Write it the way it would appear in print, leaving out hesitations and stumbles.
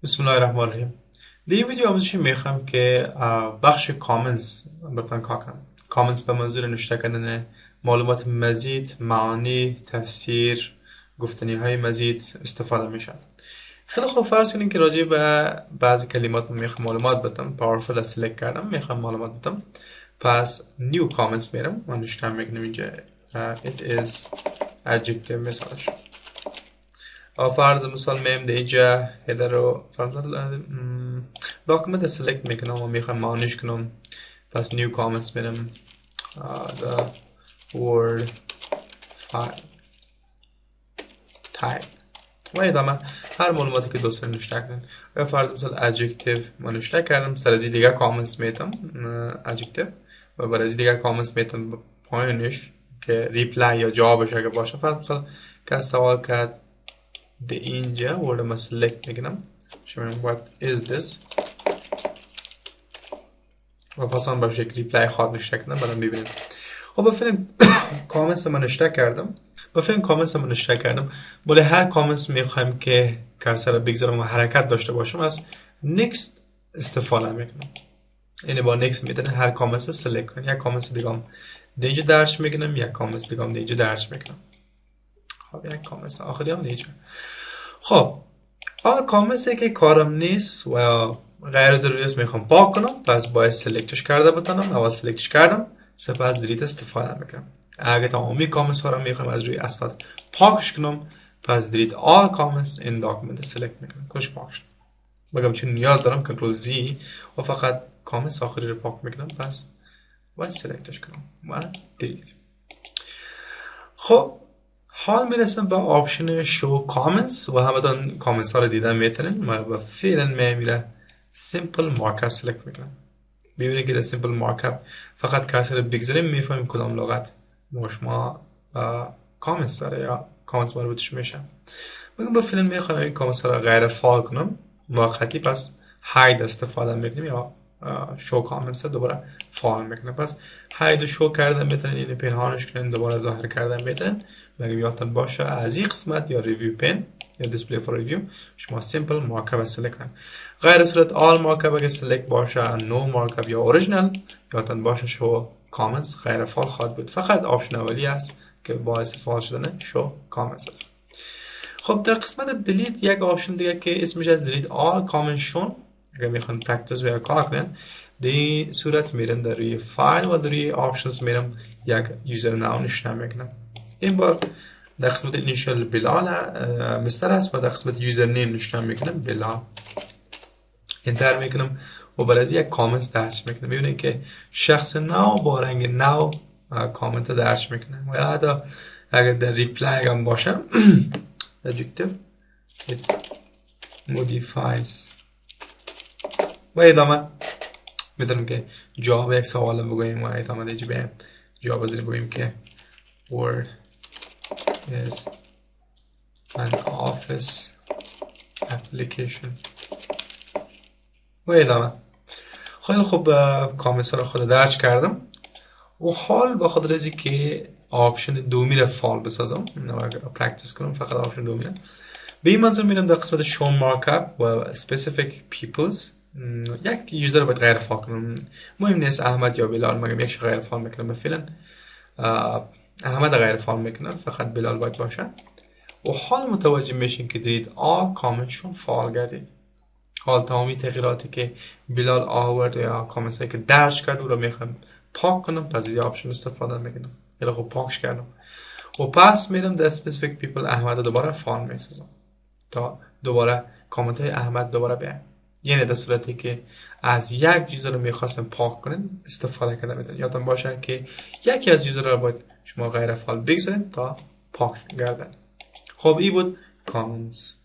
بسم الله الرحمن الرحیم. در این ویدیو آموزشی میخوام که بخش کامنتس بتونم کار کنم. کامنتس به منظور نوشته کردن معلومات مزید، معانی، تفسیر، گفتنی های مزید استفاده میشه. خیلی خوب، فرض کنیم که راجع به بعضی کلمات میخوام معلومات بدم. پاورفول سلکت کردم، میخوام معلومات بدم. پس نیو کامنتس میرم و نوشته میکنم اینجا it is adjective مثالش. فرض مثال میم دیجا هیدر رو فرض داکومنت سلکت میکنم و میخوام معنیش کنم. پس نیو کامنتس میرم the word file type و ادامه هر معلوماتی که دوست دارین نوشته کنین. و فرض مثال adjective من نوشته کردم، سر از دیگه کامنتس میتم adjective و بعد از دیگه کامنتس میتم پایینش که ریپلای یا جوابش اگه باشه. فرض مثال که سوال کرد ده اینجا ورد ما سلکت میکنم شما what is this و پاسان باشه یک ریپلای خواد نوشته کنم برام ببینیم. خب با فیلم کامنتس من نوشته کردم ولی هر کامنتس میخوایم که کرسر رو بگذارم و حرکت داشته باشم از next استفاده میکنم. یعنی با next میتونه هر کامنتس سلکت کنم. یک کامنتس دیگه اینجا درش میکنم، یک کامنتس دیگه اینجا درش میکنم. خب یک کامنتس آخری هم اینجا. خب حالا کامنتسی که کارم نیست و غیر ضروری است میخوام پاک کنم، پس باید سلکتش کرده بتونم. اول سلکتش کردم، سپس دلیت استفاده میکنم. اگه تمامی کامنتس ها رو میخوام از روی اسناد پاکش کنم، پس دلیت all comments in document سلکت میکنم. کش پاکش بگم چون نیاز دارم کنترل زی و فقط کامنتس آخری رو پاک میکنم، پس باید سلکتش کنم و دلیت. خب حال میرسم به آپشن شو کامنتس و همتون کامنتس ها رو دیدن میتونین. ما فعلا میره سیمپل مارکاپ سلکت میکنم. ببینید که در سیمپل مارکاپ فقط کرسر بگذاریم میفهمیم کدام لغت ما کامنتس داره یا کامنت مربوطش میشه. بگم با فعلا میخوام این کامنتس ها رو غیر فعال کنم موقتی، پس هاید استفاده میکنیم یا شو کامنتس دوباره فعال میکنه. پس هاید و شو کردن میتونن، یعنی پنهانش کنن، دوباره ظاهر کردن میتونن. مگه یادتون باشه از این قسمت یا ریویو پن یا دیسپلی فور ریویو شما سیمپل مارکاپ سلکت کنن. غیر صورت آل مارکاپ اگه سلکت باشه، نو مارکاپ یا اوریجینال یادتون باشه شو کامنتس غیر فعال خواهد بود. فقط آپشن اولی است که باعث فعال شدن شو کامنتس است. خب در قسمت دلیت یک آپشن دیگه که اسمش از دلیت آل کامنت شون، اگر میخوان پرکتیس و یا کار کنن در صورت میرن در روی فایل و در روی آپشنز میرم یک یوزر نام نشته میکنم. این بار در قسمت اینیشیال بلال مستر است و در قسمت یوزر نیم نشته میکنم بلال. انتر میکنم و بعد از یک کامنت درج میکنم. میبینید که شخص نو با رنگ نو کامنت درج میکنه و حتی اگر در ریپلای هم باشه adjective it modifies و ادامه میتونیم که جواب یک سوال بگوییم و ادامه دیگه به جواب بزنیم بگوییم که word is an office application و ادامه. خیلی خوب، کامنتس ها رو خود درج کردم و حال با خاطر از که آپشن دومی رو فعال بسازم اگر پرکتیس کنم فقط آپشن دومی رو به این منظور میرم در قسمت شو مارکاپ و specific peoples یک یوزر رو باید غیر فعال کنم. مهم نیست احمد یا بلال، مگم یکش غیر فعال میکنم. مثلا احمد غیر فعال میکنم، فقط بلال باید باشه و حال متوجه میشین که دید کامنتشون فعال گردید. حال تمامی تغییراتی که بلال آورد یا کامنت هایی که درج کرد رو میخوام پاک کنم، پس این آپشن استفاده میکنم. یه خب پاکش کردم و پس میرم در specific people احمد دوباره فعال میسازم تا دوباره کامنت های احمد دوباره بیاین. یعنی در صورتی که از یک یوزر رو میخواستم پاک کنین استفاده کرده میتونید. یادتون باشه که یکی از یوزر رو باید شما غیر فعال بگذارید تا پاک گردن. خب این بود کامنتس.